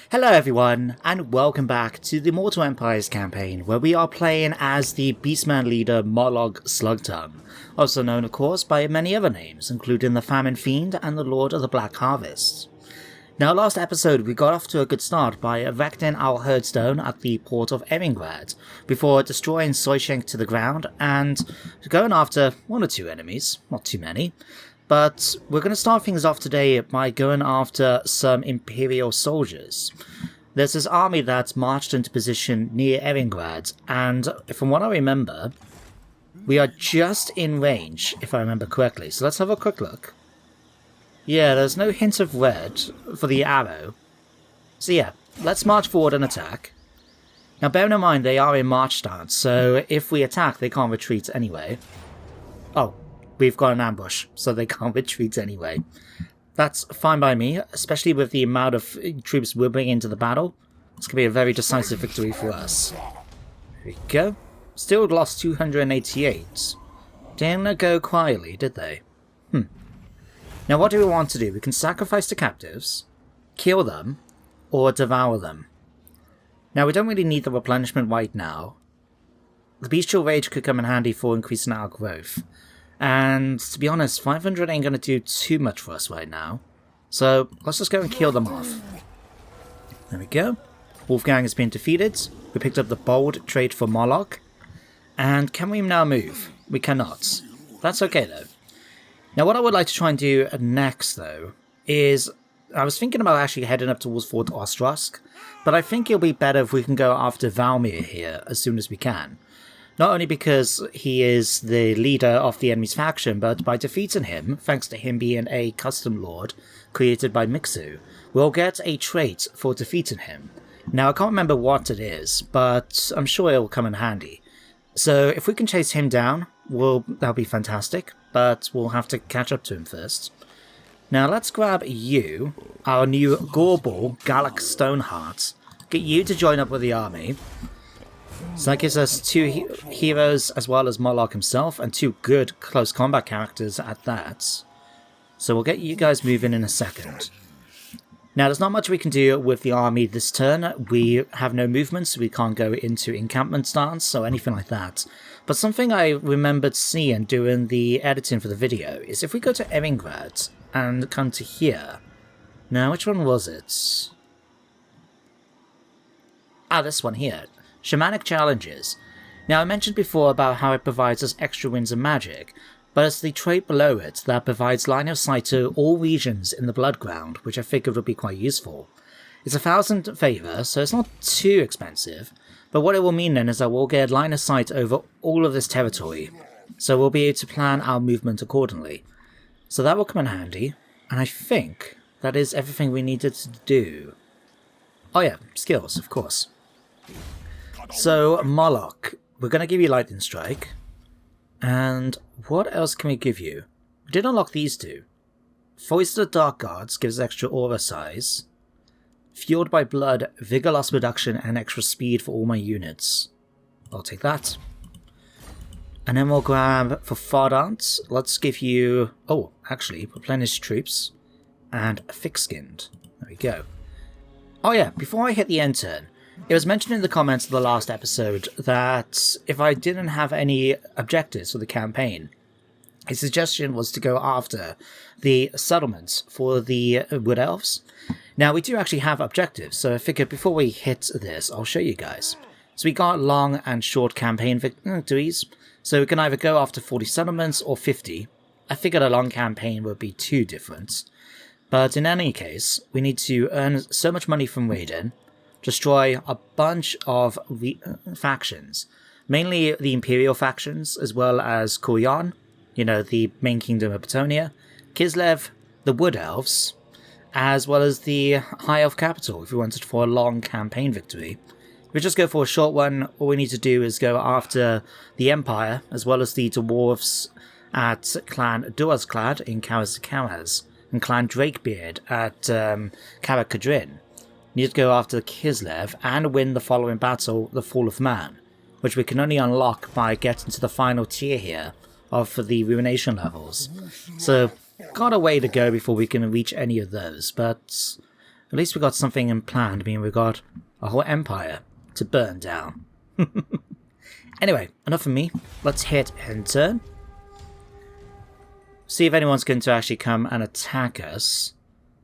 Hello everyone, and welcome back to the Mortal Empires campaign, where we are playing as the Beastman leader Molokh Slugtongue, also known of course by many other names, including the Famine Fiend and the Lord of the Black Harvest. Now last episode we got off to a good start by erecting our herdstone at the port of Emingrad, before destroying Zoishenk to the ground and going after one or two enemies, not too many. But we're going to start things off today by going after some Imperial soldiers. There's this army that's marched into position near Emingrad, and from what I remember, we are just in range, if I remember correctly. So let's have a quick look. Yeah, there's no hint of red for the arrow. So yeah, let's march forward and attack. Now bear in mind they are in march stance, so if we attack they can't retreat anyway. Oh. We've got an ambush, so they can't retreat anyway. That's fine by me, especially with the amount of troops we're bringing into the battle. It's going to be a very decisive victory for us. There we go. Still lost 288. Didn't go quietly, did they? Now what do we want to do? We can sacrifice the captives, kill them, or devour them. Now we don't really need the replenishment right now. The bestial rage could come in handy for increasing our growth. And to be honest, 500 ain't going to do too much for us right now. So let's just go and kill them off. There we go. Wolfgang has been defeated. We picked up the bold trait for Molokh. And can we now move? We cannot. That's okay though. Now what I would like to try and do next though is, I was thinking about actually heading up towards Fort Ostrowsk, but I think it'll be better if we can go after Valmir here as soon as we can. Not only because he is the leader of the enemy's faction, but by defeating him, thanks to him being a custom lord created by Mixu, we'll get a trait for defeating him. Now I can't remember what it is, but I'm sure it'll come in handy. So if we can chase him down, that'll be fantastic, but we'll have to catch up to him first. Now let's grab you, our new Gorbal Gallic Stoneheart, get you to join up with the army. So that gives us two heroes as well as Molokh himself, and two good close combat characters at that. So we'll get you guys moving in a second. Now there's not much we can do with the army this turn. We have no movement, so we can't go into encampment stance or anything like that. But something I remembered seeing doing the editing for the video is if we go to Emingrad and come to here. Now which one was it? Ah, this one here. Shamanic Challenges. Now I mentioned before about how it provides us extra winds of magic, but it's the trait below it that provides line of sight to all regions in the Bloodground, which I figured would be quite useful. It's 1,000 favour, so it's not too expensive, but what it will mean then is that we'll get line of sight over all of this territory, so we'll be able to plan our movement accordingly. So that will come in handy, and I think that is everything we needed to do. Oh yeah, skills, of course. So, Molokh, we're going to give you Lightning Strike. And what else can we give you? We did unlock these two. Foist of the Dark Guards gives extra aura size. Fueled by Blood, Vigor Loss Reduction and extra speed for all my units. I'll take that. And then we'll grab, for Fardant, let's give you... Oh, actually, Replenish Troops. And Thick-Skinned. There we go. Oh yeah, before I hit the end turn, it was mentioned in the comments of the last episode that if I didn't have any objectives for the campaign, his suggestion was to go after the settlements for the Wood Elves. Now, we do actually have objectives, so I figured before we hit this, I'll show you guys. So we got long and short campaign victories, so we can either go after 40 settlements or 50. I figured a long campaign would be too different. But in any case, we need to earn so much money from raiding, destroy a bunch of factions, mainly the Imperial factions, as well as Kuryan, the main kingdom of Batonia, Kislev, the Wood Elves, as well as the High Elf capital, if we wanted for a long campaign victory. If we just go for a short one, all we need to do is go after the Empire, as well as the Dwarves at Clan Duazclad in Karaz, and Clan Drakebeard at Karak Kadrin. Need to go after Kislev and win the following battle, the Fall of Man, which we can only unlock by getting to the final tier here of the ruination levels. So got a way to go before we can reach any of those, but At least we got something in plan. I mean, we got a whole empire to burn down. Anyway, enough of me. Let's hit enter. See if anyone's going to actually come and attack us.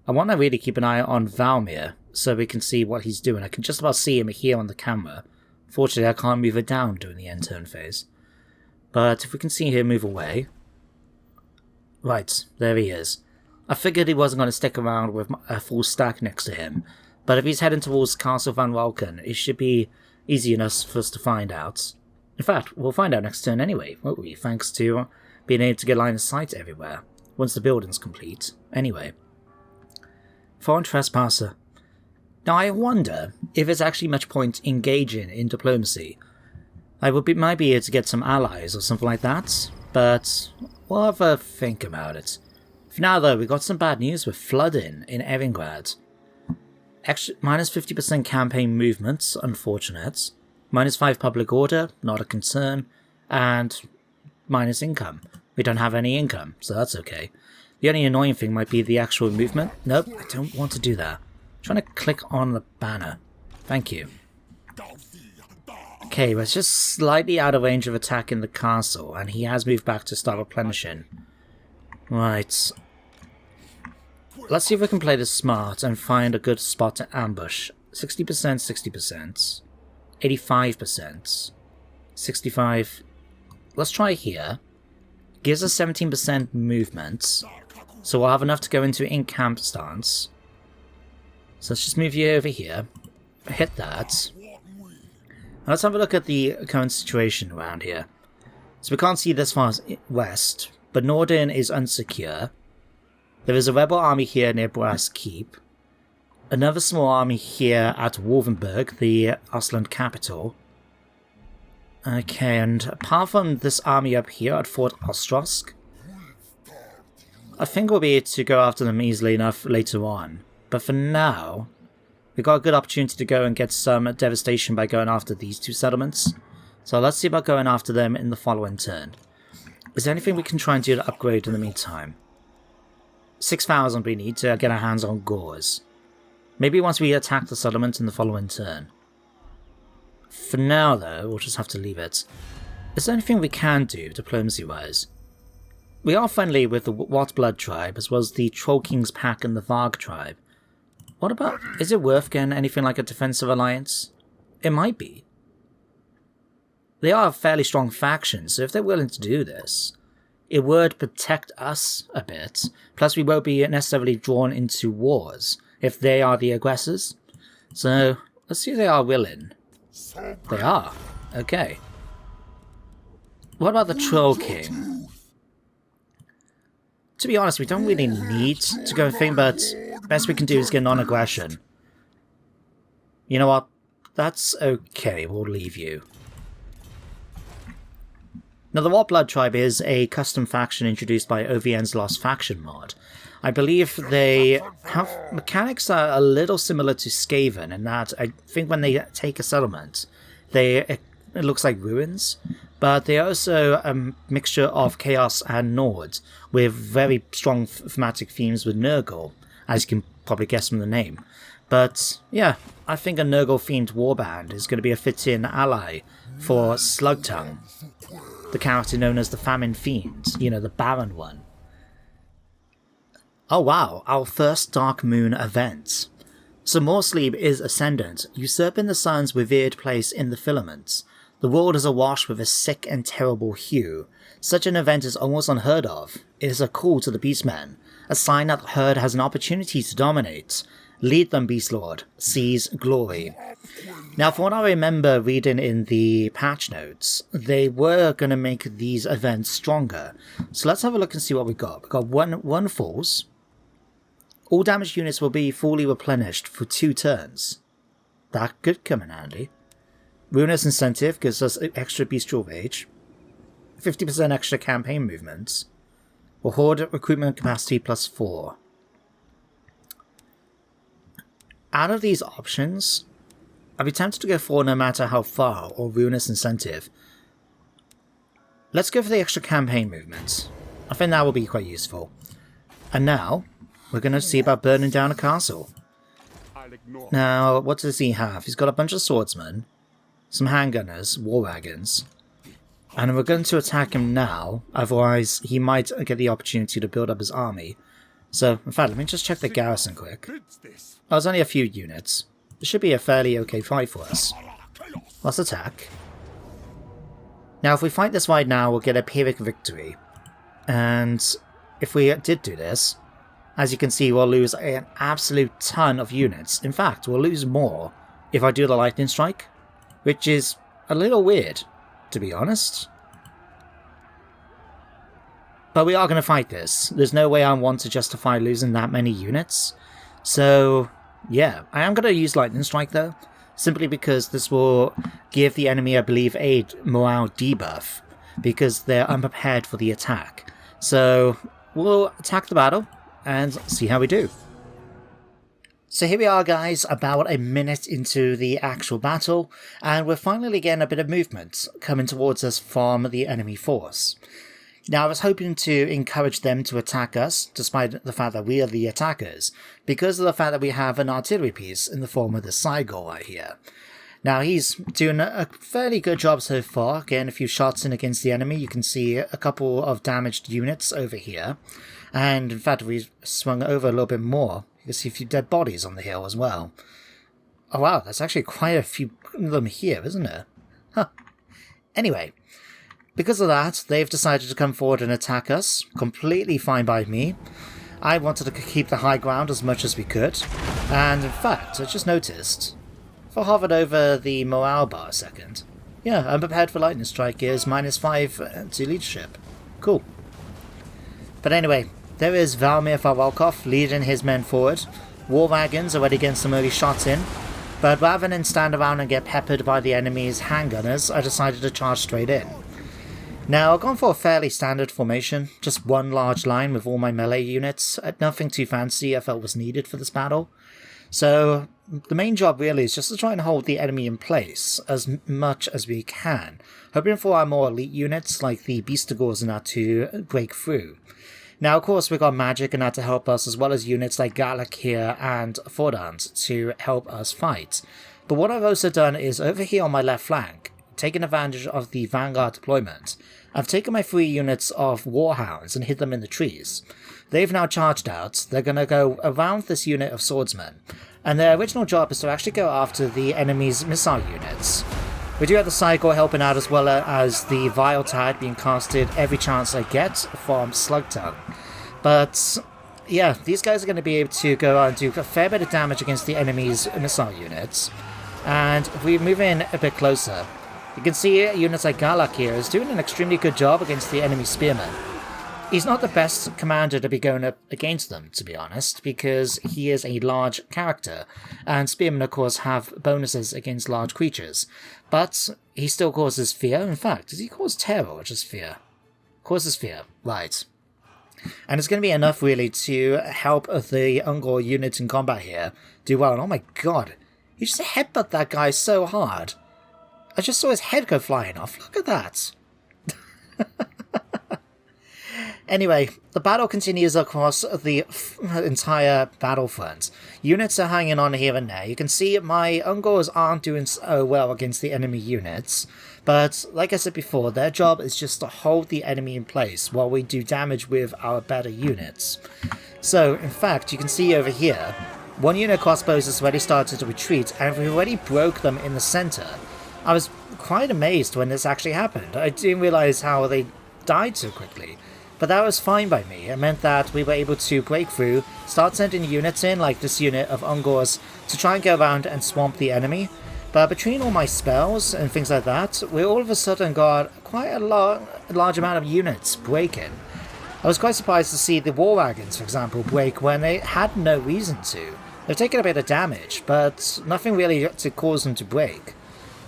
I want to really keep an eye on Valmir so we can see what he's doing. I can just about see him here on the camera. Fortunately, I can't move it down during the end turn phase. But if we can see him move away... Right, there he is. I figured he wasn't going to stick around with a full stack next to him, but if he's heading towards Castle Van Rauken, it should be easy enough for us to find out. In fact, we'll find out next turn anyway, won't we? Thanks to being able to get line of sight everywhere, once the building's complete. Anyway. Foreign trespasser. Now I wonder if there's actually much point engaging in diplomacy. I might be able to get some allies or something like that, but we'll have a think about it. For now though, we got some bad news with flooding in Evingrad. Minus 50% campaign movements, unfortunate. Minus 5 public order, not a concern. And minus income. We don't have any income, so that's okay. The only annoying thing might be the actual movement. Nope, I don't want to do that. I'm trying to click on the banner. Thank you. Okay, we're just slightly out of range of attack in the castle, and he has moved back to start replenishing. Right. Let's see if we can play this smart and find a good spot to ambush. 60%, 60%. 85%. 65%. Let's try here. Gives us 17% movement. So we'll have enough to go into in-camp stance. So let's just move you over here. Hit that. Now let's have a look at the current situation around here. So we can't see this far west, but Norden is unsecure. There is a rebel army here near Brass Keep. Another small army here at Wolvenberg, the Ostland capital. Okay, and apart from this army up here at Fort Ostrosk, I think we'll be able to go after them easily enough later on. But for now, we've got a good opportunity to go and get some devastation by going after these two settlements. So let's see about going after them in the following turn. Is there anything we can try and do to upgrade in the meantime? 6,000 we need to get our hands on Gauze. Maybe once we attack the settlement in the following turn. For now though, we'll just have to leave it. Is there anything we can do diplomacy-wise? We are friendly with the Rotblood tribe, as well as the Troll King's Pack and the Varg tribe. What about... is it worth getting anything like a defensive alliance? It might be. They are a fairly strong faction, so if they're willing to do this, it would protect us a bit. Plus we won't be necessarily drawn into wars if they are the aggressors. So, let's see if they are willing. They are. Okay. What about the Troll King? To be honest, we don't really need to go and think, but the best we can do is get non-aggression. You know what? That's okay, we'll leave you. Now, the Rotblood tribe is a custom faction introduced by OVN's Lost Faction mod. I believe they have mechanics that are a little similar to Skaven, in that I think when they take a settlement, it looks like ruins, but they're also a mixture of Chaos and Nord, with very strong thematic themes with Nurgle, as you can probably guess from the name. But yeah, I think a Nurgle-themed warband is going to be a fit-in ally for Slugtongue, the character known as the Famine Fiend, you know, the Baron one. Oh wow, our first Dark Moon event. So Morsleep is ascendant, usurping the sun's revered place in the filaments. The world is awash with a sick and terrible hue. Such an event is almost unheard of. It is a call to the Beastmen, a sign that the herd has an opportunity to dominate. Lead them, Beastlord. Seize glory. Now, from what I remember reading in the patch notes, they were going to make these events stronger. So let's have a look and see what we've got. We've got one falls. All damaged units will be fully replenished for 2 turns. That could come in handy. Ruinous Incentive gives us extra Bestial Rage. 50% extra campaign movements. Or Horde recruitment capacity plus 4. Out of these options, I'd be tempted to go for no matter how far, or Ruinous Incentive. Let's go for the extra campaign movements. I think that will be quite useful. And now, we're going to see about burning down a castle. Now, what does he have? He's got a bunch of swordsmen, some handgunners, war wagons, and we're going to attack him now, otherwise he might get the opportunity to build up his army. So, in fact, let me just check the garrison quick. Oh, there's only a few units. This should be a fairly okay fight for us. Let's attack. Now, if we fight this right now, we'll get a Pyrrhic victory. And if we did do this, as you can see, we'll lose an absolute ton of units. In fact, we'll lose more if I do the lightning strike, which is a little weird, to be honest. But we are going to fight this. There's no way I want to justify losing that many units. So, yeah, I am going to use lightning strike though, simply because this will give the enemy, I believe, a morale debuff, because they're unprepared for the attack. So, we'll attack the battle and see how we do. So here we are, guys, about a minute into the actual battle, and we're finally getting a bit of movement coming towards us from the enemy force. Now, I was hoping to encourage them to attack us, despite the fact that we are the attackers, because of the fact that we have an artillery piece in the form of the Cygor right here. Now, he's doing a fairly good job so far, getting a few shots in against the enemy. You can see a couple of damaged units over here. And in fact, if we swung over a little bit more, you can see a few dead bodies on the hill as well. Oh wow, there's actually quite a few of them here, isn't there? Huh. Anyway, because of that, they've decided to come forward and attack us. Completely fine by me. I wanted to keep the high ground as much as we could. And in fact, I just noticed, if I hovered over the morale bar a second, yeah, I'm prepared for lightning strike is -5 to leadership. Cool. But anyway, there is Valmir Farwalkov leading his men forward. War wagons already getting some early shots in, but rather than stand around and get peppered by the enemy's handgunners, I decided to charge straight in. Now, I've gone for a fairly standard formation, just one large line with all my melee units. Nothing too fancy I felt was needed for this battle. So, the main job really is just to try and hold the enemy in place as much as we can, hoping for our more elite units like the Beastegors and that to break through. Now, of course, we've got magic and that to help us, as well as units like Galak here and Fordant to help us fight. But what I've also done is, over here on my left flank, taking advantage of the Vanguard deployment, I've taken my 3 units of Warhounds and hid them in the trees. They've now charged out. They're going to go around this unit of swordsmen, and their original job is to actually go after the enemy's missile units. We do have the Cygor helping out, as well as the Vile Tide being casted every chance I get from Slugtongue. But yeah, these guys are going to be able to go out and do a fair bit of damage against the enemy's missile units. And if we move in a bit closer, you can see units like Galak here is doing an extremely good job against the enemy spearmen. He's not the best commander to be going up against them, to be honest, because he is a large character, and spearmen, of course, have bonuses against large creatures. But he still causes fear. In fact, does he cause terror or just fear? Causes fear, right. And it's going to be enough, really, to help the Ungor units in combat here do well. And oh my god, he just headbutt that guy so hard. I just saw his head go flying off. Look at that. Anyway, the battle continues across the entire battlefront. Units are hanging on here and there. You can see my Ungors aren't doing so well against the enemy units, but like I said before, their job is just to hold the enemy in place while we do damage with our better units. So, in fact, you can see over here, one unit of crossbows has already started to retreat, and we already broke them in the center. I was quite amazed when this actually happened. I didn't realize how they died so quickly. But that was fine by me. It meant that we were able to break through, start sending units in, like this unit of Ungors, to try and go around and swamp the enemy. But between all my spells and things like that, we all of a sudden got quite a large amount of units breaking. I was quite surprised to see the War Wagons, for example, break when they had no reason to. They've taken a bit of damage, but nothing really to cause them to break.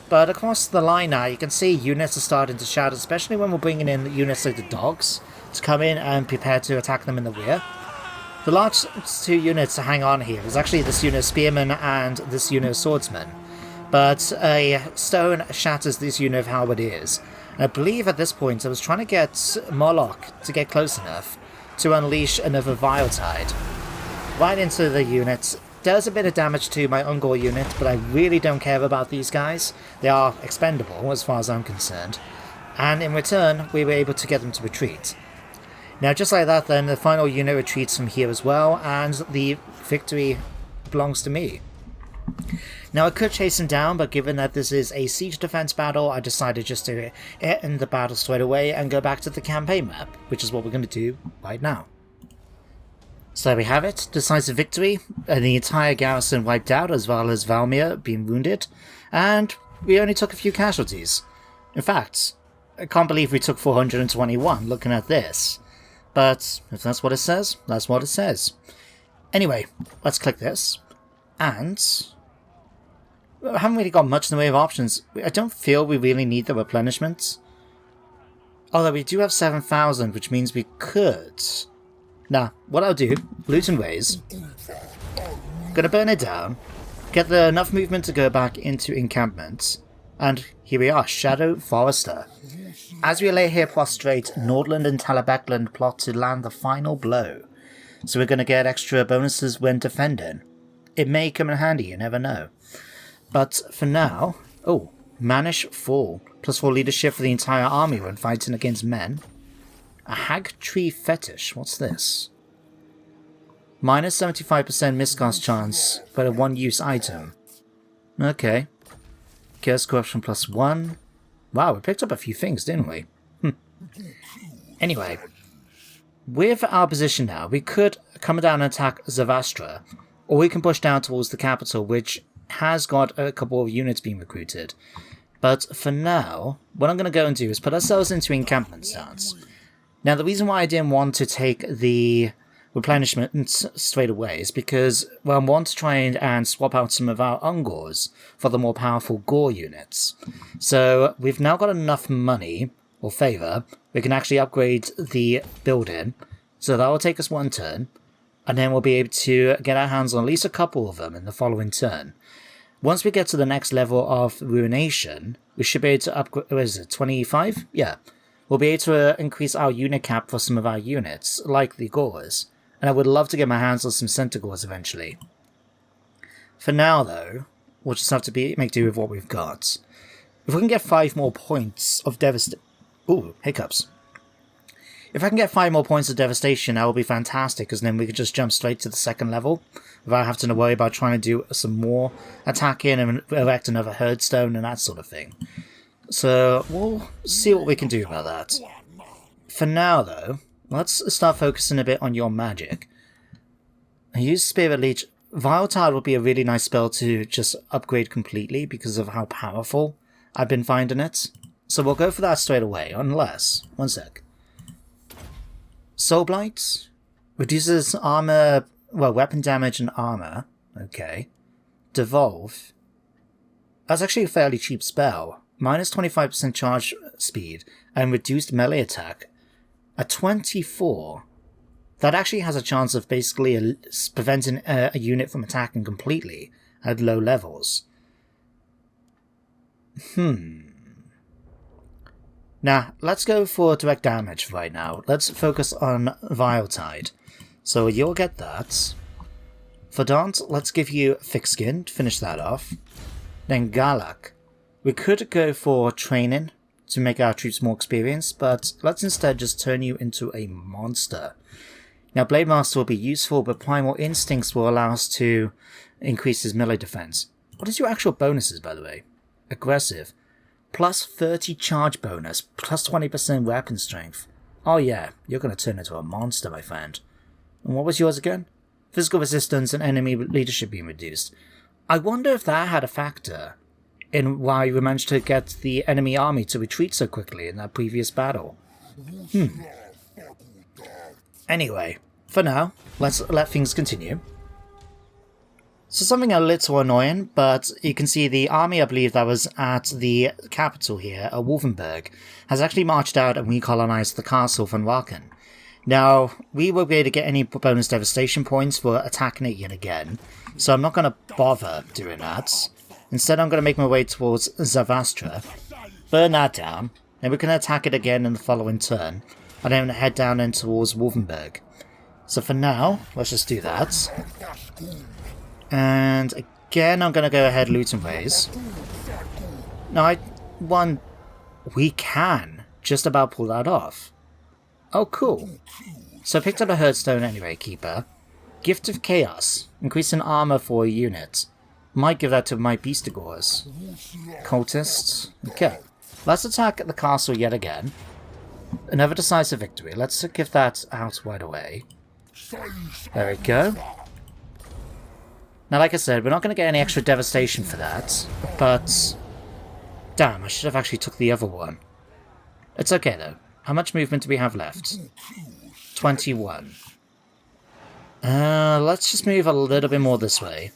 But across the line now, you can see units are starting to shout, especially when we're bringing in units like the Dogs to come in and prepare to attack them in the rear. The last 2 units to hang on here is actually this unit of Spearmen and this unit of Swordsmen. But a stone shatters this unit of Halberdiers. And I believe at this point I was trying to get Molokh to get close enough to unleash another Vile Tide right into the unit does a bit of damage to my Ungor unit, but I really don't care about these guys. They are expendable as far as I'm concerned. And in return, we were able to get them to retreat. Now just like that then, the final unit retreats from here as well, and the victory belongs to me. Now I could chase him down, but given that this is a siege defense battle, I decided just to end the battle straight away and go back to the campaign map, which is what we're going to do right now. So there we have it, decisive victory, and the entire garrison wiped out as well as Valmir being wounded, and we only took a few casualties. In fact, I can't believe we took 421 looking at this. But if that's what it says, that's what it says. Anyway, let's click this. And I haven't really got much in the way of options. I don't feel we really need the replenishments. Although we do have 7,000, which means we could. Nah, what I'll do, loot and raise. Gonna burn it down. Get enough movement to go back into encampments. And here we are, Shadow Forester. As we lay here prostrate, Nordland and Talabekland plot to land the final blow. So we're going to get extra bonuses when defending. It may come in handy, you never know. But for now... Oh, Manish Fall. +4 leadership for the entire army when fighting against men. A Hag Tree Fetish. What's this? Minus 75% miscast chance, but a one-use item. Okay. Curse Corruption +1. Wow, we picked up a few things, didn't we? Anyway, with our position now, we could come down and attack Zavastra, or we can push down towards the capital, which has got a couple of units being recruited. But for now, what I'm going to go and do is put ourselves into encampment stance. Now, the reason why I didn't want to take the replenishment straight away is because, well, I want to try and swap out some of our Ungors for the more powerful Gore units. So we've now got enough money, or favour, we can actually upgrade the building, so that will take us one turn, and then we'll be able to get our hands on at least a couple of them in the following turn. Once we get to the next level of Ruination, we should be able to upgrade, what is it, 25? Yeah. We'll be able to increase our unit cap for some of our units, like the Gores. And I would love to get my hands on some Centaurs eventually. For now, though, we'll just have to make do with what we've got. If we can get 5 more points of devastation... Ooh, hiccups. If I can get 5 more points of devastation, that will be fantastic, because then we could just jump straight to the second level, without having to worry about trying to do some more attacking and erect another herdstone and that sort of thing. So, we'll see what we can do about that. For now, though... Let's start focusing a bit on your magic. I use Spirit Leech. Vile Tide would be a really nice spell to just upgrade completely because of how powerful I've been finding it. So we'll go for that straight away, unless... One sec. Soul Blight reduces armor... Well, weapon damage and armor. Okay. Devolve. That's actually a fairly cheap spell. Minus 25% charge speed and reduced melee attack. A 24, that actually has a chance of basically preventing a unit from attacking completely at low levels. Now, let's go for direct damage right now. Let's focus on Vile Tide. So you'll get that. For Dant, let's give you Thick Skin to finish that off. Then Galak. We could go for Training to make our troops more experienced, but let's instead just turn you into a monster. Now, Blade Master will be useful, but Primal Instincts will allow us to increase his melee defense. What is your actual bonuses, by the way? Aggressive. Plus 30 charge bonus, plus 20% weapon strength. Oh yeah, you're going to turn into a monster, my friend. And what was yours again? Physical resistance and enemy leadership being reduced. I wonder if that had a factor in why we managed to get the enemy army to retreat so quickly in that previous battle. Anyway, for now, let's let things continue. So something a little annoying, but you can see the army, I believe, that was at the capital here, Wolfenburg, has actually marched out and recolonized the castle from Rauken. Now, we won't be able to get any bonus devastation points for attacking it yet again, so I'm not going to bother doing that. Instead, I'm going to make my way towards Zavastra, burn that down, then we can attack it again in the following turn, and then head down in towards Wolfenburg. So for now, let's just do that. And again, I'm going to go ahead loot and raise. No, we can just about pull that off. Oh, cool. So I picked up a Herdstone anyway, Keeper. Gift of Chaos. Increasing armor for a unit. Might give that to my Beastigores. Cultists. Okay. Let's attack the castle yet again. Another decisive victory. Let's give that out right away. There we go. Now, like I said, we're not going to get any extra devastation for that, but... Damn, I should have actually took the other one. It's okay, though. How much movement do we have left? 21. Let's just move a little bit more this way.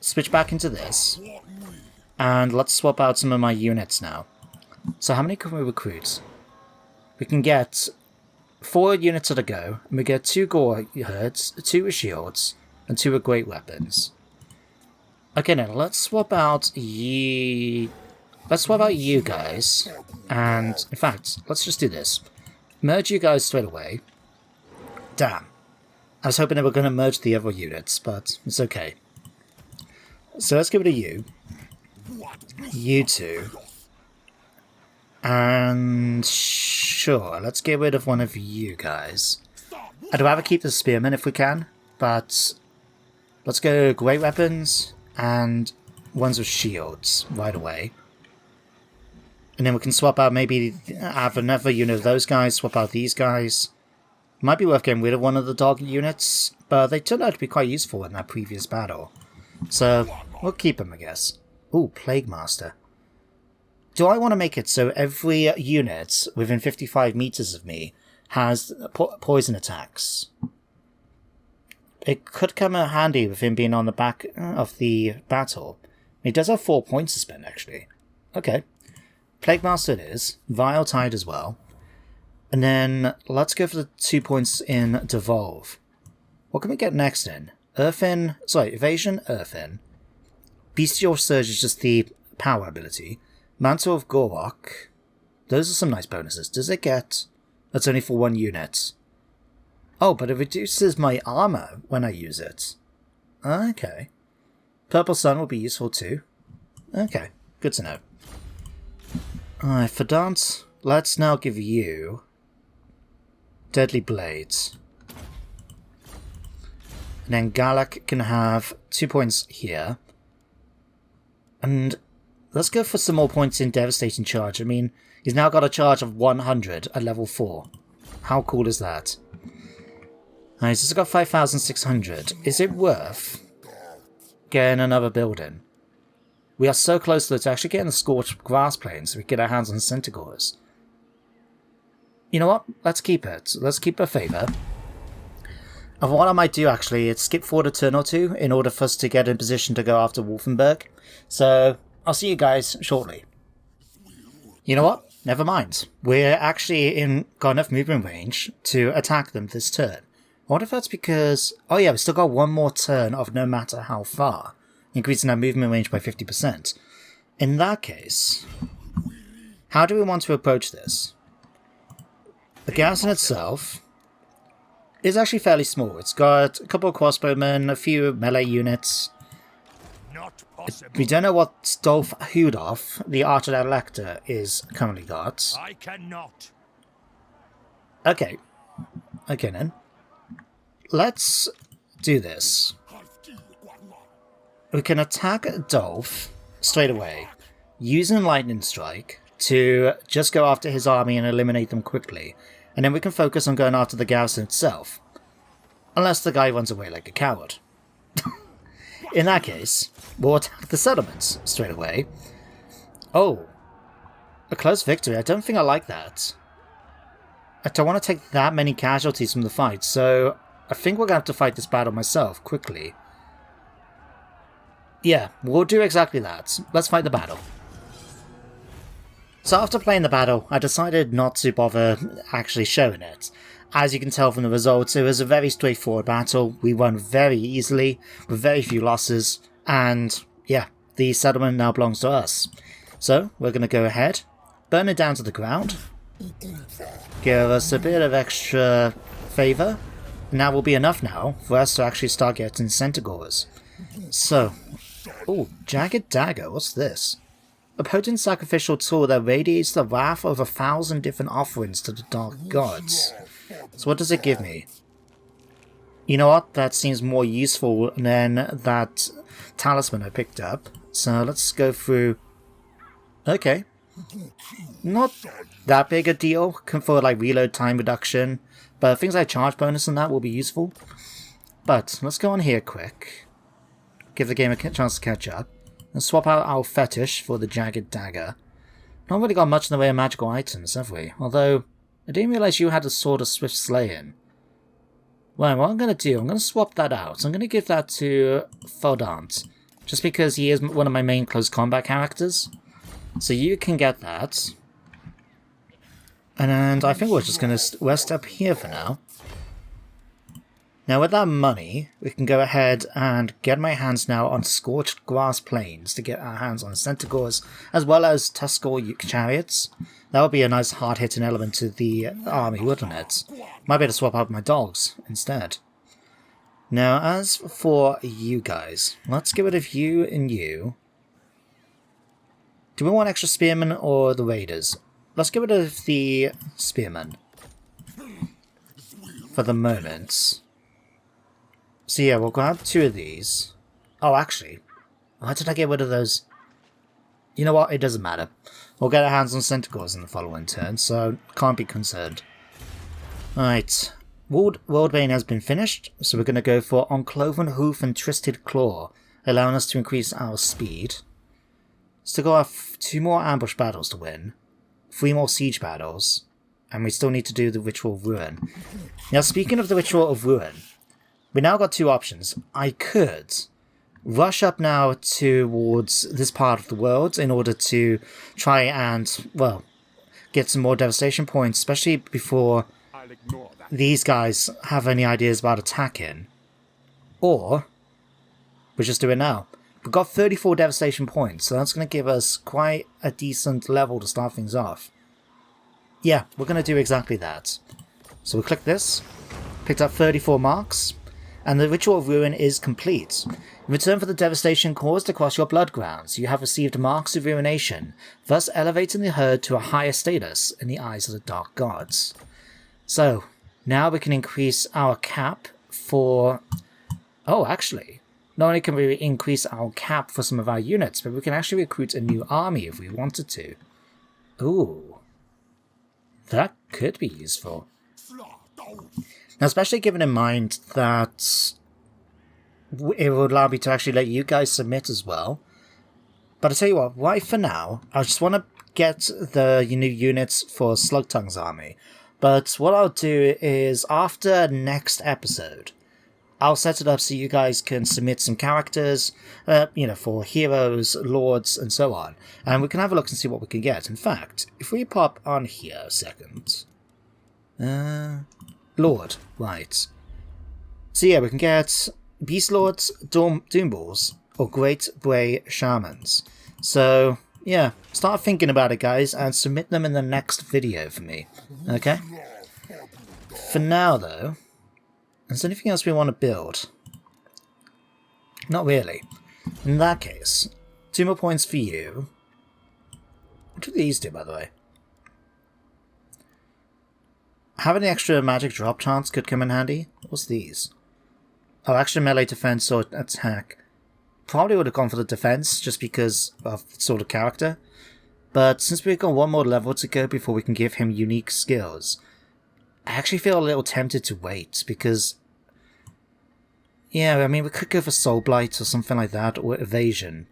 Switch back into this. And let's swap out some of my units now. So how many can we recruit? We can get 4 units at a go, and we get 2 gore herds, 2 with shields, and 2 with great weapons. Okay, now let's swap out you guys, and in fact, let's just do this. Merge you guys straight away. Damn. I was hoping they were going to merge the other units, but it's okay. So let's give it a you. You two. And sure, let's get rid of one of you guys. I'd rather keep the spearmen if we can, but let's go great weapons and ones with shields right away. And then we can swap out, maybe have another unit of those guys, swap out these guys. Might be worth getting rid of one of the dog units, but they turned out to be quite useful in that previous battle. So, we'll keep them, I guess. Ooh, Plague Master. Do I want to make it so every unit within 55 meters of me has poison attacks? It could come in handy with him being on the back of the battle. He does have 4 points to spend, actually. Okay. Plague Master it is. Vile Tide as well. And then let's go for the 2 points in Devolve. What can we get next in? Evasion, Earthen. Bestial Surge is just the power ability. Mantle of Gorok. Those are some nice bonuses. Does it get... That's only for 1 unit. Oh, but it reduces my armor when I use it. Okay. Purple Sun will be useful too. Okay, good to know. Alright, for Dance, let's now give you Deadly Blades. And then Galak can have 2 points here. And let's go for some more points in Devastating Charge. I mean, he's now got a charge of 100 at level 4. How cool is that? Alright, he's just got 5,600. Is it worth getting another building? We are so close to actually getting the Scorched Grass Plains so we can get our hands on Centaurs. You know what? Let's keep it. Let's keep a favour. And what I might do actually is skip forward a turn or two in order for us to get in position to go after Wolfenburg. So I'll see you guys shortly. You know what? Never mind. We're actually got enough movement range to attack them this turn. I wonder if that's because... Oh yeah, we still got 1 more turn of no matter how far, increasing our movement range by 50%. In that case, how do we want to approach this? The garrison itself is actually fairly small. It's got a couple of crossbowmen, a few melee units. We don't know what Stolf Hudolf, the Archer Elector, is currently got. I cannot. Okay. Okay then. Let's do this. We can attack Dolph straight away, using Lightning Strike to just go after his army and eliminate them quickly, and then we can focus on going after the garrison itself. Unless the guy runs away like a coward. In that case, we'll attack the settlements straight away. Oh, a close victory. I don't think I like that. I don't want to take that many casualties from the fight, so I think we're going to have to fight this battle myself, quickly. Yeah, we'll do exactly that. Let's fight the battle. So after playing the battle, I decided not to bother actually showing it. As you can tell from the results, it was a very straightforward battle. We won very easily, with very few losses, and yeah, the settlement now belongs to us. So, we're going to go ahead, burn it down to the ground, give us a bit of extra favour, and that will be enough now for us to actually start getting Centaurs. So, oh, Jagged Dagger, what's this? A potent sacrificial tool that radiates the wrath of 1,000 different offerings to the dark gods. So what does it give me? You know what, that seems more useful than that talisman I picked up. So let's go through... Okay. Not that big a deal for like reload time reduction, but things like charge bonus and that will be useful. But let's go on here quick. Give the game a chance to catch up. And swap out our fetish for the Jagged Dagger. Not really got much in the way of magical items, have we? Although, I didn't realise you had a Sword of Swift Slaying. Well, what I'm going to do, I'm going to swap that out. I'm going to give that to Fodant. Just because he is one of my main close combat characters. So you can get that. And I think we're just going to rest up here for now. Now with that money, we can go ahead and get my hands now on Scorched Grass Plains to get our hands on Centaurs, as well as Tuskor Chariots. That would be a nice hard-hitting element to the army, wouldn't it? Might be able to swap out my dogs instead. Now, as for you guys, let's get rid of you and you. Do we want extra spearmen or the raiders? Let's get rid of the spearmen. For the moment. So yeah, we'll grab 2 of these. Oh, actually, why did I get rid of those? You know what, it doesn't matter. We'll get our hands on Centaurs in the following turn, so can't be concerned. Alright, Worldbane has been finished, so we're going to go for Uncloven Hoof and Twisted Claw, allowing us to increase our speed. Still got 2 more ambush battles to win, 3 more siege battles, and we still need to do the Ritual of Ruin. Now, speaking of the Ritual of Ruin, we now got 2 options. I could rush up now towards this part of the world in order to try and, well, get some more devastation points, especially before these guys have any ideas about attacking. Or, we'll just do it now. We've got 34 devastation points, so that's going to give us quite a decent level to start things off. Yeah, we're going to do exactly that. So we click this, picked up 34 marks, and the Ritual of Ruin is complete. In return for the devastation caused across your blood grounds, you have received marks of ruination, thus elevating the herd to a higher status in the eyes of the Dark Gods. So, now we can increase our cap for... Oh, actually, not only can we increase our cap for some of our units, but we can actually recruit a new army if we wanted to. Ooh. That could be useful. Now, especially given in mind that it would allow me to actually let you guys submit as well. But I tell you what, right for now, I just want to get the new units for Slugtongue's army. But what I'll do is, after next episode, I'll set it up so you guys can submit some characters, for heroes, lords, and so on. And we can have a look and see what we can get. In fact, if we pop on here a second... Lord, right. So yeah, we can get Beast Lords, Doomballs, or Great Bray Shamans. So, yeah, start thinking about it, guys, and submit them in the next video for me. Okay? For now, though, is there anything else we want to build? Not really. In that case, 2 more points for you. What do these do, by the way? Having the extra magic drop chance could come in handy. What's these? Oh, extra melee defense or attack. Probably would have gone for the defense, just because of the sort of character. But since we've got 1 more level to go before we can give him unique skills, I actually feel a little tempted to wait, because... Yeah, I mean, we could go for Soul Blight or something like that, or Evasion.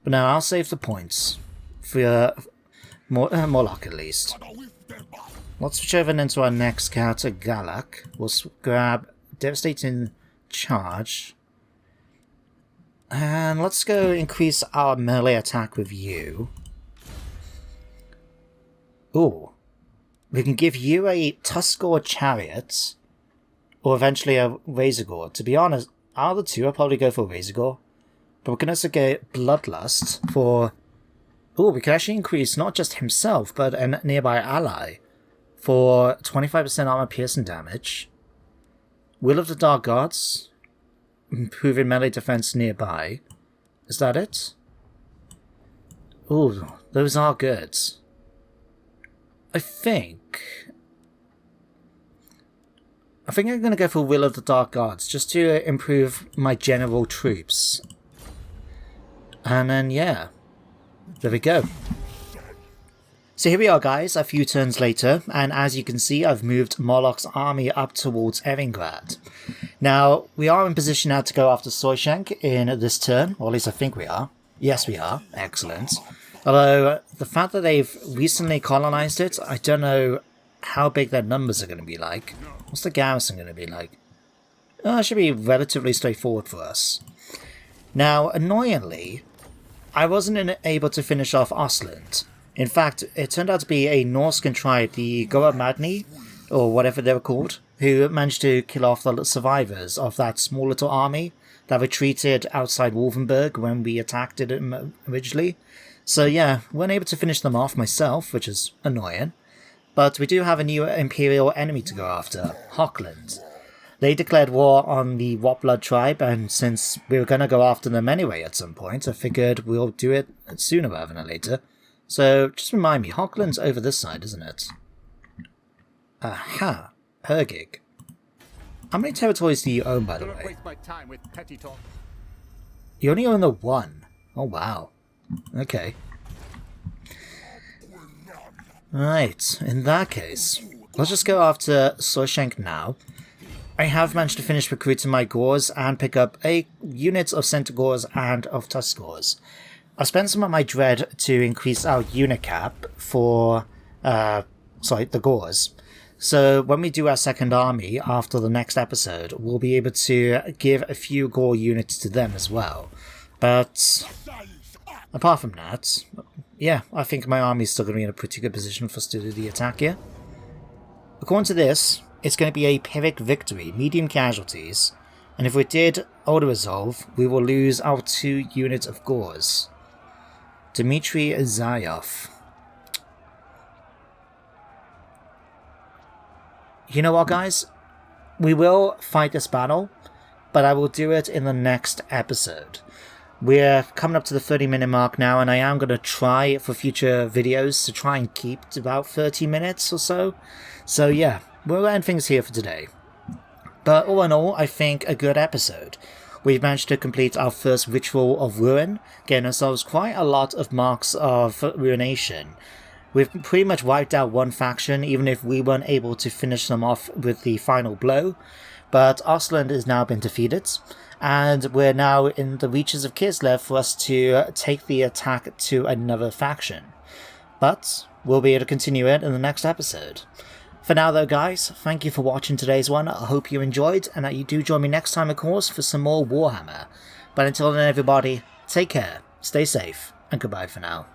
But no, I'll save the points. For Molokh, at least. Let's switch over into our next character, Galak. We'll grab Devastating Charge. And let's go increase our melee attack with you. Ooh. We can give you a Tuskor Chariot, or eventually a Razorgore. To be honest, out of the 2, I'll probably go for Razorgore. But we can also get Bloodlust for... Ooh, we can actually increase not just himself, but a nearby ally. For 25% armor piercing damage. Will of the Dark Gods. improving melee defense nearby. Is that it? Ooh, those are good. I think I'm going to go for Will of the Dark Gods, just to improve my general troops. And then, yeah, there we go. So here we are, guys, a few turns later, and as you can see, I've moved Moloch's army up towards Evingrad. Now, we are in position now to go after Zoishenk in this turn, or at least I think we are. Yes, we are. Excellent. Although, the fact that they've recently colonized it, I don't know how big their numbers are going to be like. What's the garrison going to be like? Oh, it should be relatively straightforward for us. Now, annoyingly, I wasn't able to finish off Ostland. In fact, it turned out to be a Norse tribe, the Goramadni, or whatever they were called, who managed to kill off the survivors of that small little army that retreated outside Wolfenburg when we attacked it originally. So yeah, weren't able to finish them off myself, which is annoying. But we do have a new Imperial enemy to go after, Hochland. They declared war on the Rotblood tribe, and since we were going to go after them anyway at some point, I figured we'll do it sooner rather than later. So, just remind me, Hochland's over this side, isn't it? Aha, Hergig. How many territories do you own, by the way? You only own the one. Oh, wow. Okay. Right, in that case, let's just go after Zoishenk now. I have managed to finish recruiting my Gors and pick up a unit of Centaurs and of Tuskors. I spent some of my dread to increase our unit cap for, the Gors. So when we do our second army after the next episode, we'll be able to give a few Gore units to them as well. But apart from that, yeah, I think my army's still going to be in a pretty good position for us to do the attack here. According to this, it's going to be a Pyrrhic victory, medium casualties, and if we did auto-resolve, we will lose our 2 units of Gors. Dmitry Zayov. You know what, guys? We will fight this battle, but I will do it in the next episode. We're coming up to the 30-minute mark now, and I am going to try for future videos to try and keep to about 30 minutes or so. So yeah, we'll end things here for today. But all in all, I think a good episode. We've managed to complete our first Ritual of Ruin, getting ourselves quite a lot of marks of ruination. We've pretty much wiped out one faction, even if we weren't able to finish them off with the final blow. But Ostland has now been defeated, and we're now in the reaches of Kislev for us to take the attack to another faction. But we'll be able to continue it in the next episode. For now though, guys, thank you for watching today's one. I hope you enjoyed, and that you do join me next time, of course, for some more Warhammer. But until then, everybody, take care, stay safe, and goodbye for now.